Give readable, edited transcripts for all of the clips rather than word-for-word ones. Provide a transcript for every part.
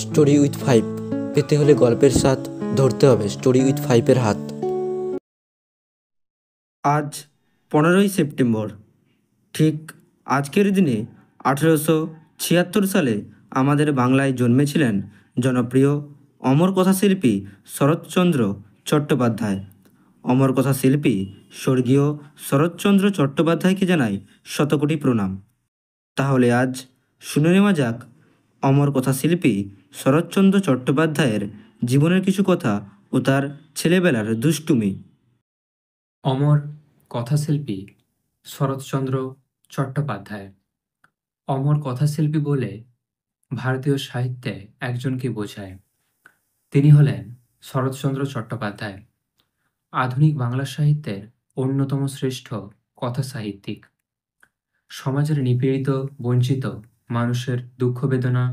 Story with five পেতে হলে গল্পের স্বাদ ধরতে হবে স্টোরি উইথ ফাইভের হাত। আজ 15ই সেপ্টেম্বর। ঠিক আজকের দিনে 1876 সালে আমাদের বাংলায় জন্মেছিলেন জনপ্রিয় অমর কথা শিল্পী শরৎচন্দ্র চট্টোপাধ্যায়। অমর কথা শিল্পী স্বর্গীয় শরৎচন্দ্র চট্টোপাধ্যায়কে জানাই শতকোটি প্রণাম। তাহলে আজ শুনে নেওয়া যাক অমর কথা শিল্পী শরৎচন্দ্র চট্টোপাধ্যায়ের জীবনের কিছু কথা ও তার ছেলেবেলার দুষ্টুমি। অমর কথাশিল্পী শরৎচন্দ্র চট্টোপাধ্যায়। অমর কথাশিল্পী বলে ভারতীয় সাহিত্যে একজনকে বোঝায়। তিনি হলেন শরৎচন্দ্র চট্টোপাধ্যায়, আধুনিক বাংলা সাহিত্যের অন্যতম শ্রেষ্ঠ কথা সাহিত্যিক। সমাজের নিপীড়িত বঞ্চিত মানুষের দুঃখ বেদনা,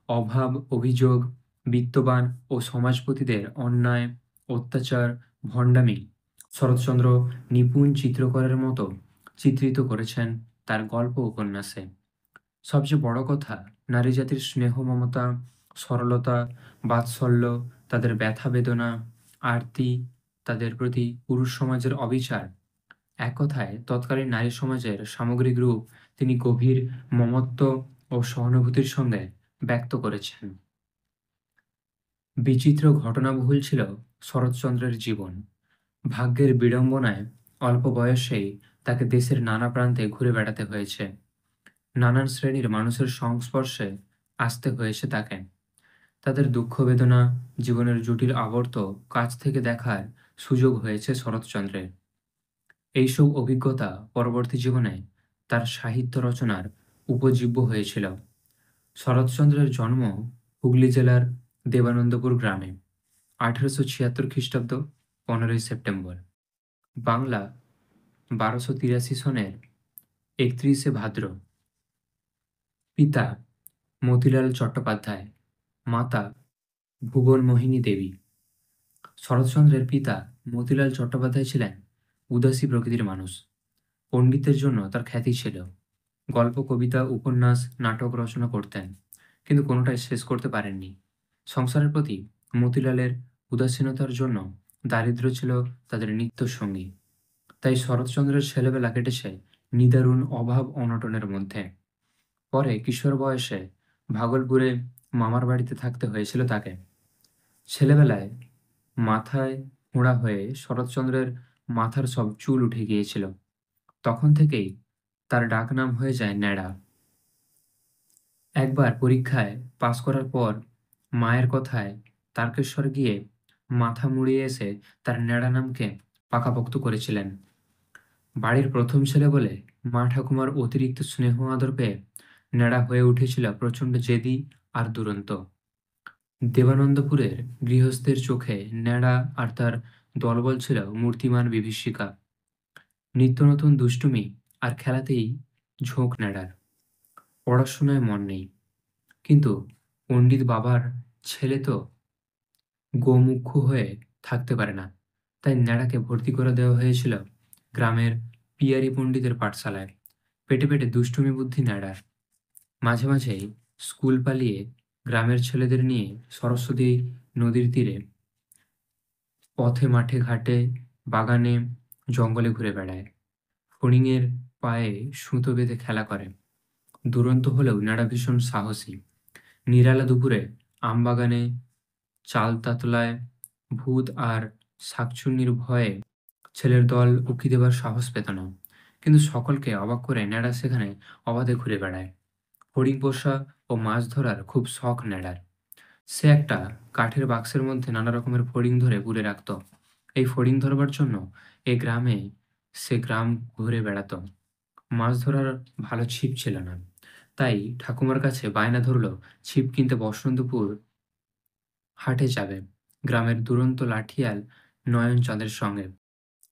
অভাব অভিযোগ, বিত্তবান ও সমাজপতিদের অন্যায় অত্যাচার ভণ্ডামি শরৎচন্দ্র নিপুণ চিত্রকরের মতো চিত্রিত করেছেন তার গল্প উপন্যাসে। সবচেয়ে বড় কথা, নারী জাতির স্নেহ মমতা, সরলতা, বাৎসল্য, তাদের ব্যথা বেদনা, আরতি, তাদের প্রতি পুরুষ সমাজের অবিচার, এক কথায় তৎকালীন নারী সমাজের সামগ্রিক রূপ তিনি গভীর মমত্ব ও সহানুভূতির সঙ্গে ব্যক্ত করেছেন। বিচিত্র ঘটনাবহুল ছিল শরৎচন্দ্রের জীবন। ভাগ্যের বিড়ম্বনায় অল্প বয়সেই তাকে দেশের নানা প্রান্তে ঘুরে বেড়াতে হয়েছে। নানান শ্রেণীর মানুষের সংস্পর্শে আসতে হয়েছে তাকে। তাদের দুঃখ বেদনা, জীবনের জটিল আবর্ত কাছ থেকে দেখার সুযোগ হয়েছে শরৎচন্দ্রের। এইসব অভিজ্ঞতা পরবর্তী জীবনে তার সাহিত্য রচনার উপজীব্য হয়েছিল। শরৎচন্দ্রের জন্ম হুগলি জেলার দেবানন্দপুর গ্রামে 1876 খ্রিস্টাব্দ 15ই সেপ্টেম্বর। বাংলা 1283 সনের 31শে ভাদ্র। পিতা মতিলাল চট্টোপাধ্যায়, মাতা ভুবনমোহিনী দেবী। শরৎচন্দ্রের পিতা মতিলাল চট্টোপাধ্যায় ছিলেন উদাসী প্রকৃতির মানুষ। পণ্ডিতের জন্য তার খ্যাতি ছিল। গল্প, কবিতা, উপন্যাস, নাটক রচনা করতেন, কিন্তু কোনোটাই শেষ করতে পারেননি। সংসারের প্রতি মতিলালের উদাসীনতার জন্য দারিদ্র্য ছিল তাদের নিত্য সঙ্গী। তাই শরৎচন্দ্রের ছেলেবেলা কেটেছে নিদারুণ অভাব অনটনের মধ্যে। পরে কিশোর বয়সে ভাগলপুরে মামার বাড়িতে থাকতে হয়েছিল তাকে। ছেলেবেলায় মাথায় ফোঁড়া হয়ে শরৎচন্দ্রের মাথার সব চুল উঠে গিয়েছিল। তখন থেকেই তার ডাকনাম হয়ে যায় ন্যাড়া। একবার পরীক্ষায় পাশ করার পর মায়ের কথায় তারকেশ্বর গিয়ে মাথা মুড়িয়ে এসে তার ন্যাড়া নামকে পাকাপোক্ত করেছিলেন। বাড়ির প্রথম ছেলে বলে মা ঠাকুমার অতিরিক্ত স্নেহ আদর পেয়ে ন্যাড়া হয়ে উঠেছিল প্রচণ্ড জেদি আর দুরন্ত। দেবানন্দপুরের গৃহস্থের চোখে ন্যাড়া আর তার দলবল ছিল মূর্তিমান বিভীষিকা। নিত্য নতুন দুষ্টুমি আর খেলাতেই ঝোঁক ন্যাড়ার। পড়াশোনায় মন নেই, কিন্তু পণ্ডিত বাবার ছেলে তো গোমুখ্য হয়ে থাকতে পারে না। তাই ন্যাড়াকে ভর্তি করে দেওয়া হয়েছিল গ্রামের পিয়ারি পণ্ডিতের পাঠশালায়। পেটে পেটে দুষ্টুমি বুদ্ধি ন্যাড়ার। মাঝে মাঝেই স্কুল পালিয়ে গ্রামের ছেলেদের নিয়ে সরস্বতী নদীর তীরে, পথে, মাঠে ঘাটে, বাগানে, জঙ্গলে ঘুরে বেড়ায়। ফড়িংয়ের পায়ে সুতো বেঁধে খেলা করে। দুরন্ত হলেও ন্যাড়া ভীষণ সাহসী। নিরালা দুপুরে আমবাগানে, চালতাতলায় ভূত আর শাকচুন্নির ভয়ে ছেলের দল উকি দেবার সাহস পেত না। কিন্তু সকলকে অবাক করে ন্যাড়া সেখানে অবাধে ঘুরে বেড়ায়। ফড়িং পোষা ও মাছ ধরার খুব শখ ন্যাড়ার। সে একটা কাঠের বাক্সের মধ্যে নানা রকমের ফড়িং ধরে পুরে রাখত। এই ফড়িং ধরবার জন্য এ গ্রামে সে গ্রাম ঘুরে বেড়াত। মাছ ধরার ভালো ছিপ ছিল না, তাই ঠাকুমার কাছে বায়না ধরল ছিপ কিনতে বসন্তপুর হাটে যাবে গ্রামের দুরন্ত লাঠিয়াল নয়নচাঁদের সঙ্গে।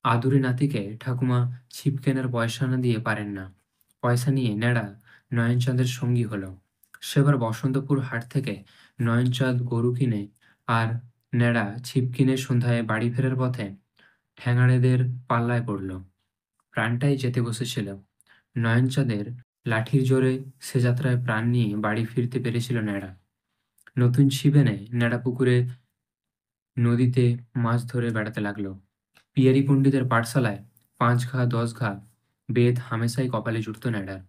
আদুরে নাতিকে ঠাকুমা ছিপ কেনার পয়সা না দিয়ে পারেন না। পয়সা নিয়ে ন্যাড়া নয়নচাঁদের সঙ্গী হলো। সেবার বসন্তপুর হাট থেকে নয়নচাঁদ গরু কিনে আর ন্যাড়া ছিপ কিনে সন্ধ্যায় বাড়ি ফেরার পথে ঠ্যাঙাড়েদের পাল্লায় পড়ল। প্রাণটাই যেতে বসেছিল। নয়নচাঁদের লাঠির জোরে সে যাত্রায় প্রাণ নিয়ে বাড়ি ফিরতে পেরেছিল ন্যাড়া। নতুন ছিপ এনে ন্যাড়া পুকুরে নদীতে মাছ ধরে বেড়াতে লাগলো। পিয়ারি পণ্ডিতের পাঠশালায় ৫ ঘা ১০ ঘা বেত হামেশাই কপালে জুটত ন্যাড়ার।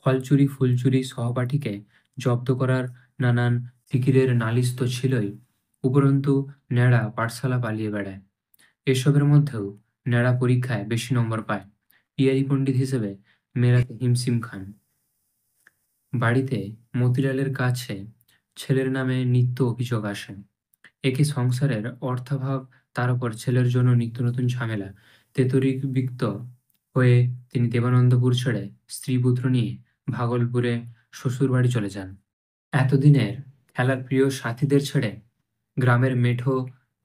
ফলচুরি ফুলচুরি সহপাঠীকে জব্দ করার নানান ফিকিরের নালিশ তো ছিলই, উপরন্তু ন্যাড়া পাঠশালা পালিয়ে বেড়ায়। এসবের মধ্যেও ন্যাড়া পরীক্ষায় বেশি নম্বর পায়। পিয়ারি পণ্ডিত হিসেবে মেলাতে হিমশিম খান। বাড়িতে মতিলালের কাছে ছেলের নামে নিত্য অভিযোগ আসে। একে সংসারের অর্থাভাব, তার উপর ছেলের জন্য নিত্য নতুন ঝামেলা। তেতরিবিক্ত হয়ে তিনি দেবানন্দপুর ছেড়ে স্ত্রী-পুত্র নিয়ে ভাগলপুরে শ্বশুরবাড়ি চলে যান। এতদিনের খেলার প্রিয় সাথীদের ছেড়ে গ্রামের মেঠো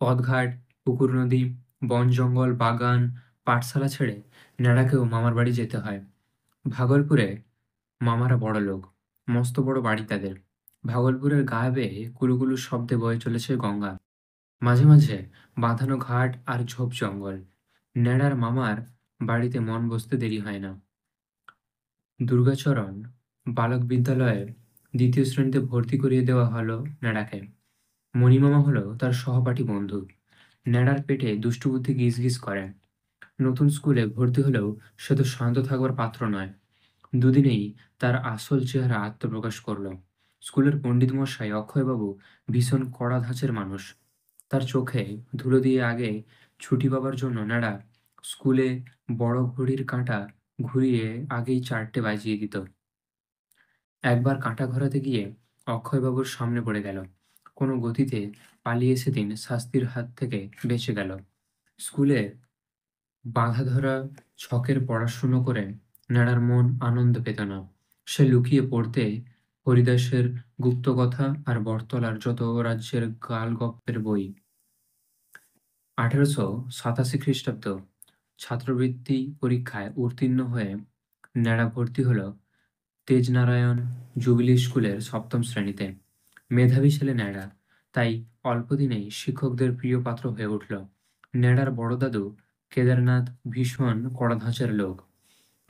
পথঘাট, পুকুর নদী, বন জঙ্গল, বাগান, পাঠশালা ছেড়ে ন্যাড়াকেও মামার বাড়ি যেতে হয়। ভাগলপুরে মামারা বড়লোক, মস্ত বড় বাড়ি তাদের। ভাগলপুরের গা বেয়ে কুলুকুলু শব্দে বয়ে চলেছে গঙ্গা। মাঝে মাঝে বাঁধানো ঘাট আর ঝোপ জঙ্গল। ন্যাড়ার মামার বাড়িতে মন বসতে দেরি হয় না। দুর্গাচরণ বালক বিদ্যালয়ে ২য় শ্রেণীতে ভর্তি করিয়ে দেওয়া হলো ন্যাড়াকে। মণিমামা হলো তার সহপাঠী বন্ধু। ন্যাড়ার পেটে দুষ্টুবুদ্ধি গিজ গিজ করে। নতুন স্কুলে ভর্তি হলেও সে তো শান্ত থাকবার পাত্র নয়। দুদিনেই তার আসল চেহারা আত্মপ্রকাশ করল। স্কুলের পণ্ডিত মশাই অক্ষয়বাবু ভীষণ কড়া ধাঁচের মানুষ। তার চোখে ধুলো দিয়ে আগে ছুটি পাবার জন্য ন্যাড়া স্কুলে বড় ঘড়ির কাঁটা ঘুরিয়ে আগেই ৪টে বাজিয়ে দিত। একবার কাঁটা ঘোরাতে গিয়ে অক্ষয়বাবুর সামনে পড়ে গেল। কোনো গতিতে পালিয়ে সেদিন শাস্তির হাত থেকে বেঁচে গেল। স্কুলে বাঁধা ধরা ছকের পড়াশুনো করে ন্যাড়ার মন আনন্দ পেত না। সে লুকিয়ে পড়তে হরিদাসের গুপ্তকথা আর বটতলার যত রাজ্যের গালগপ্পের বই। ১৮৮৭ খ্রিস্টাব্দ ছাত্রবৃত্তি পরীক্ষায় উত্তীর্ণ হয়ে ন্যাড়া ভর্তি হল তেজনারায়ণ জুবিলি স্কুলের ৭ম শ্রেণীতে। মেধাবী ছেলে ন্যাড়া, তাই অল্পদিনেই শিক্ষকদের প্রিয় পাত্র হয়ে উঠল। ন্যাড়ার বড় দাদু কেদারনাথ ভীষণ কড়া ধাঁচের লোক।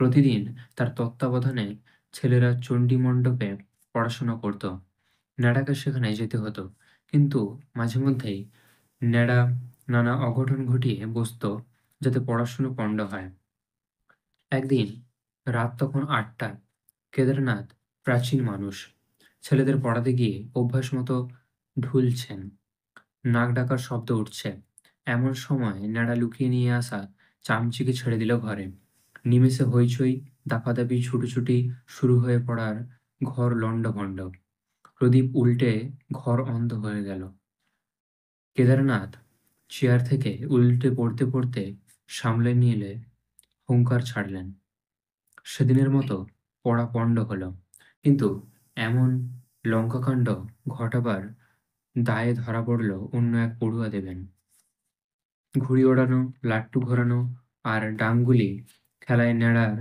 প্রতিদিন তার তত্ত্বাবধানে ছেলেরা চণ্ডী মণ্ডপে পড়াশোনা করত। ন্যাড়াকে সেখানে যেতে হতো, কিন্তু মাঝে মধ্যেই ন্যাড়া নানা অঘটন ঘটিয়ে বসত যাতে পড়াশুনো পণ্ড হয়। একদিন রাত তখন ৮টা। কেদারনাথ প্রাচীন মানুষ, ছেলেদের পড়াতে গিয়ে অভ্যাস মতো ঢুলছেন। নাক ডাকার শব্দ উঠছে। এমন সময় ন্যাড়া লুকিয়ে নিয়ে আসা চামচিকে ছেড়ে দিল ঘরে। নিমেষে হইচই, দাপাদাপি, ছুটোছুটি শুরু হয়ে পড়ার ঘর লণ্ডভণ্ড। প্রদীপ উল্টে ঘর অন্ধ হয়ে গেল। কেদারনাথ চেয়ার থেকে উল্টে পড়তে পড়তে সামলে নিলে হুঙ্কার ছাড়লেন। সেদিনের মতো পড়া পণ্ড হলো, কিন্তু এমন লঙ্কাকাণ্ড ঘটাবার দায়ে ধরা পড়ল অন্য এক পড়ুয়া দেবেন। ঘুড়ি ওড়ানো, লাট্টু ঘোরানো আর ডাংগুলি খেলায় ন্যাড়ার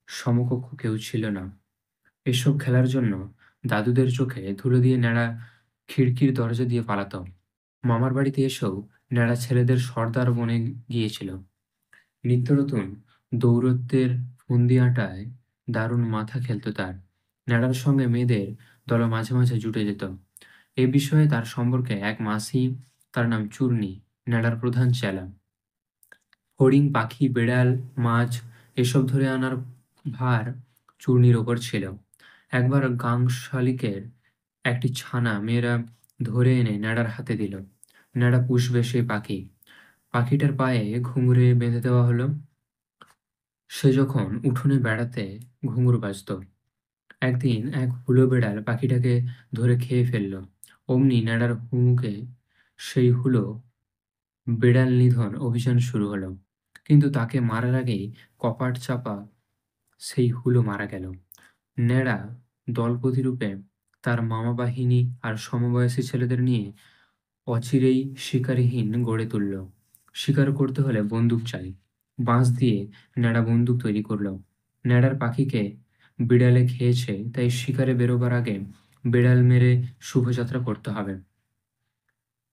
সমকক্ষ কেউ ছিল না। এসব খেলার জন্য দাদুদের চোখে ধুলো দিয়ে ন্যাড়া খিড়কির দরজা দিয়ে পালাত। মামার বাড়িতে এসেও ন্যাড়া ছেলেদের সর্দার বনে গিয়েছিল। নিত্য নতুন দৌরত্বের ফন্দি আঁটায় দারুণ মাথা খেলত তার। ন্যাড়ার সঙ্গে মেয়েদের দল মাঝে মাঝে জুটে যেত। এ বিষয়ে তার সম্পর্কে এক মাসি, তার নাম চূর্ণী, ন্যাড়ার প্রধান চেলা। হরিণ, পাখি, বেড়াল, মাছ এসব ধরে আনার ভার চূর্ণীর ওপর ছিল। একবার গাংশালিকের একটি ছানা মেয়েরা ধরে এনে ন্যাড়ার হাতে দিল। ন্যাড়া পুষবে সেই পাখি। পাখিটার পায়ে ঘুঙুরে বেঁধে দেওয়া হলো। সে যখন উঠোনে বেড়াতে ঘুঙুর বাজত। একদিন এক হুলো বেড়াল পাখিটাকে ধরে খেয়ে ফেলল। অমনি ন্যাড়ার হুমুকে সেই হুলো বেড়াল নিধন অভিযান শুরু হলো। কিন্তু তাকে মারার আগেই কপাট চাপা সেই হুলো মারা গেল। ন্যাড়া দলপতি রূপে তার মামা বাহিনী আর সমবয়সী ছেলেদের নিয়ে অচিরেই শিকারিহীন গড়ে তুলল। শিকার করতে হলে বন্দুক চাই। বাঁশ দিয়ে ন্যাড়া বন্দুক তৈরি করল। ন্যাড়ার পাখিকে বিড়ালে খেয়েছে, তাই শিকারে বেরোবার আগে বিড়াল মেরে শুভযাত্রা করতে হবে।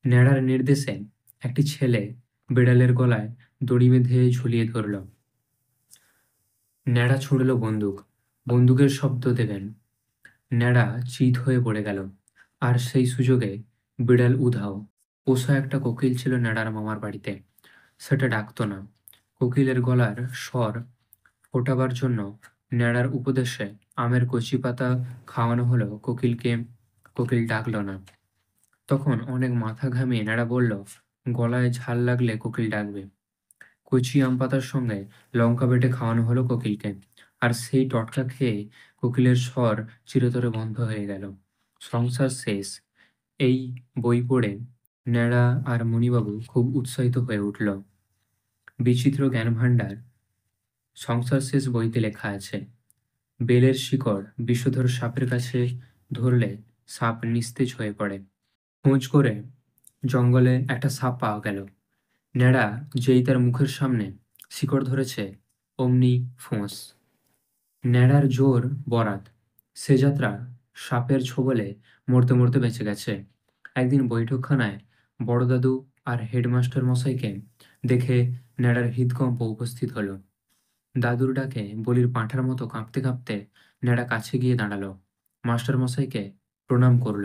ন্যাড়ার নির্দেশে একটি ছেলে বিড়ালের গলায় দড়ি বেঁধে ঝুলিয়ে ধরল। ন্যাড়া ছুঁড়ল বন্দুক। বন্দুকের শব্দ দেবেন। ন্যাড়া চিৎ হয়ে পড়ে গেল। আর সেই সুযোগে বিড়াল উধাও। পোষা একটা কোকিল ছিল ন্যাড়ার মামার বাড়িতে। সেটা ডাকতো না। কোকিলের গলার স্বর ফোটাবার জন্য ন্যাড়ার উপদেশে আমের কচি পাতা খাওয়ানো হলো কোকিলকে। কোকিল ডাকল না। তখন অনেক মাথা ঘামিয়ে ন্যাড়া বলল, গলায় ঝাল লাগলে কোকিল ডাকবে। কচি আম পাতার সঙ্গে লঙ্কা বেটে খাওয়ানো হলো কোকিলকে। আর সেই টটকা খেয়ে কোকিলের স্বর চিরতরে বন্ধ হয়ে গেল। সংসার শেষ। এই বই পড়ে ন্যাড়া আর মণিবাবু খুব উৎসাহিত হয়ে উঠল। বিচিত্র জ্ঞানভাণ্ডার সংসার শেষ বইতে লেখা আছে, বেলের শিকড় বিষধর সাপের কাছে ধরলে সাপ নিস্তেজ হয়ে পড়ে। খোঁজ করে জঙ্গলে একটা সাপ পাওয়া গেল। ন্যাড়া যেই তার মুখের সামনে শিকড় ধরেছে, অমনি ফোঁস। ন্যাড়ার জোর বরাত। সে যাত্রা সাপের ছোবলে মরতে মরতে বেঁচে গেছে। একদিন বৈঠকখানায় বড়দাদু আর হেডমাস্টার মশাইকে দেখে ন্যাড়ার হৃদকম্প উপস্থিত হলো। দাদুর ডাকে বলির পাঁঠার মতো কাঁপতে কাঁপতে ন্যাড়া কাছে গিয়ে দাঁড়ালো। মাস্টার মশাইকে প্রণাম করল।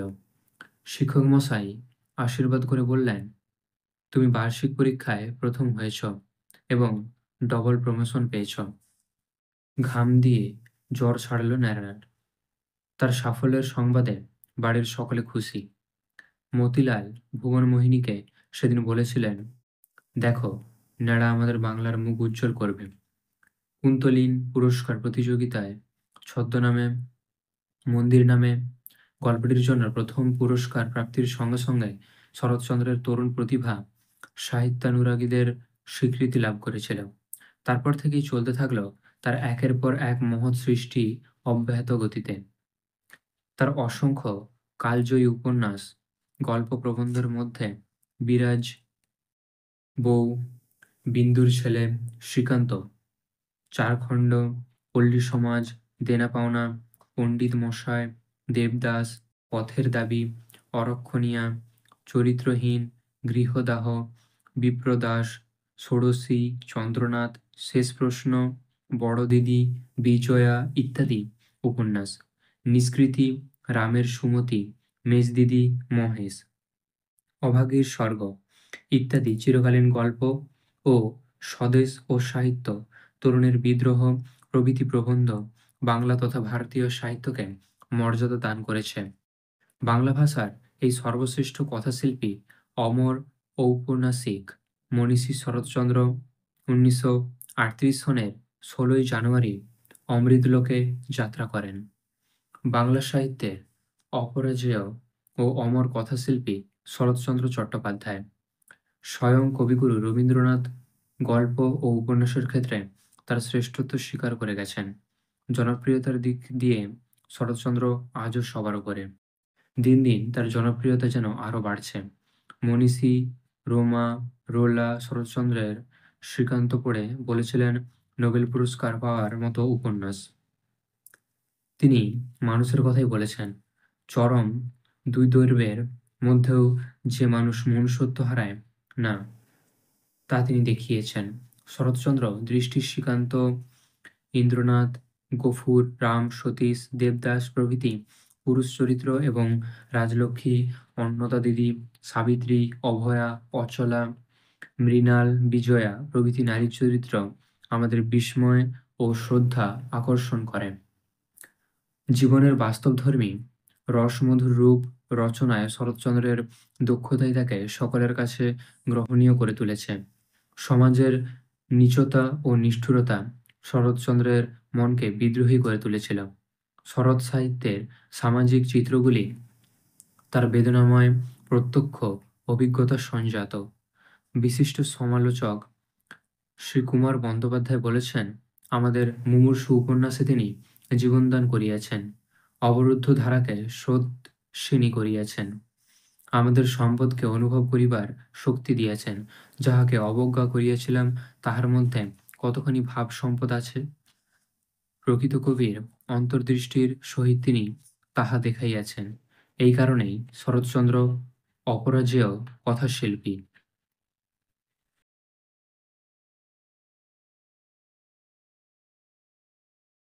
শিক্ষক মশাই আশীর্বাদ করে বললেন, তুমি বার্ষিক পরীক্ষায় প্রথম হয়েছ এবং ডবল প্রমোশন পেয়েছ। ঘাম দিয়ে জ্বর ছাড়ল ন্যাড়ার। তার সাফল্যের সংবাদে বাড়ির সকলে খুশি। মতিলাল ভুবনমোহিনীকে সেদিন বলেছিলেন, দেখো, ন্যাড়া আমাদের বাংলার মুখ উজ্জ্বল করবে। কুন্তলীন পুরস্কার প্রতিযোগিতায় ছদ্মনামে মন্দির নামে গল্পটির জন্য প্রথম পুরস্কার প্রাপ্তির সঙ্গে সঙ্গে শরৎচন্দ্রের তরুণ প্রতিভা সাহিত্যানুরাগীদের স্বীকৃতি লাভ করেছিল। তারপর থেকেই চলতে থাকলো তার একের পর এক মহৎ সৃষ্টি অব্যাহত গতিতে। তার অসংখ্য কালজয়ী উপন্যাস, গল্প প্রবন্ধের মধ্যে বিরাজ, বউ, বিন্দুর ছেলে, শ্রীকান্ত, চারখণ্ড, পল্লী সমাজ, দেনা পাওনা, পণ্ডিত মশায়, দেবদাস, পথের দাবি, অরক্ষণীয়া, চরিত্রহীন, গৃহদাহ, বিপ্রদাস, ষোড়শী, চন্দ্রনাথ, শেষ প্রশ্ন, বড় দিদি, বিজয়া ইত্যাদি উপন্যাস, নিষ্কৃতি, রামের সুমতি, মেজদিদি, মহেশ, অভাগীর স্বর্গ ইত্যাদি চিরকালীন গল্প ও স্বদেশ ও সাহিত্য, তরুণের বিদ্রোহ প্রভৃতি প্রবন্ধ বাংলা তথা ভারতীয় সাহিত্যকে মর্যাদা দান করেছে। বাংলা ভাষার এই সর্বশ্রেষ্ঠ কথাশিল্পী, অমর ঔপন্যাসিক মনীষী শরৎচন্দ্র 1938 সনের 16ই জানুয়ারি অমৃতলোকে যাত্রা করেন। বাংলা সাহিত্যের অপরাজেয় ও অমর কথাশিল্পী শরৎচন্দ্র চট্টোপাধ্যায়। স্বয়ং কবিগুরু রবীন্দ্রনাথ গল্প ও উপন্যাসের ক্ষেত্রে তার শ্রেষ্ঠত্ব স্বীকার করে গেছেন। জনপ্রিয়তার দিক দিয়ে শরৎচন্দ্র আজও সবার উপরে। দিন দিন তার জনপ্রিয়তা যেন আরও বাড়ছে। মনীষী রোমা রোলা শরৎচন্দ্রের শ্রীকান্ত পড়ে বলেছিলেন, নোবেল পুরস্কার পাওয়ার মতো উপন্যাস। তিনি মানুষের কথাই বলেছেন। চরম দুই দৈর্ঘ্যের মধ্যেও যে মানুষ মনুষ্যত্ব হারায় না, তা তিনি দেখিয়েছেন। শরৎচন্দ্র দৃষ্টির শ্রীকান্ত, ইন্দ্রনাথ, গফুর, রাম, সতীশ, দেবদাস প্রভৃতি পুরুষ চরিত্র এবং রাজলক্ষ্মী, অন্নদা দিদি, সাবিত্রী, অভয়া, অচলা, মৃণাল, বিজয়া প্রভৃতি নারী চরিত্র আমাদের বিস্ময় ও শ্রদ্ধা আকর্ষণ করে। জীবনের বাস্তবধর্মী রসমধুর রূপ রচনায় শরৎচন্দ্রের দক্ষতাই তাকে সকলের কাছে গ্রহণীয় করে তুলেছে। সমাজের নীচতা ও নিষ্ঠুরতা শরৎচন্দ্রের মনকে বিদ্রোহী করে তুলেছিল। শরৎ সাহিত্যের সামাজিক চিত্রগুলি তার বেদনাময় প্রত্যক্ষ অভিজ্ঞতার সঞ্জাত। বিশিষ্ট সমালোচক শ্রী কুমার বন্দ্যোপাধ্যায় বলেছেন, আমাদের মুমূর্ষু উপন্যাসে তিনি জীবনদান করিয়াছেন, অবরুদ্ধ ধারাকে স্রোতস্বিনী করিয়াছেন, আমাদের সম্পদকে অনুভব করিবার শক্তি দিয়াছেন। যাহাকে অবজ্ঞা করিয়াছিলাম তাহার মধ্যে কতখানি ভাব সম্পদ আছে, প্রকৃত কবির অন্তর্দৃষ্টির সহিত তিনি তাহা দেখাইয়াছেন। এই কারণেই শরৎচন্দ্র অপরাজেয় কথাশিল্পী।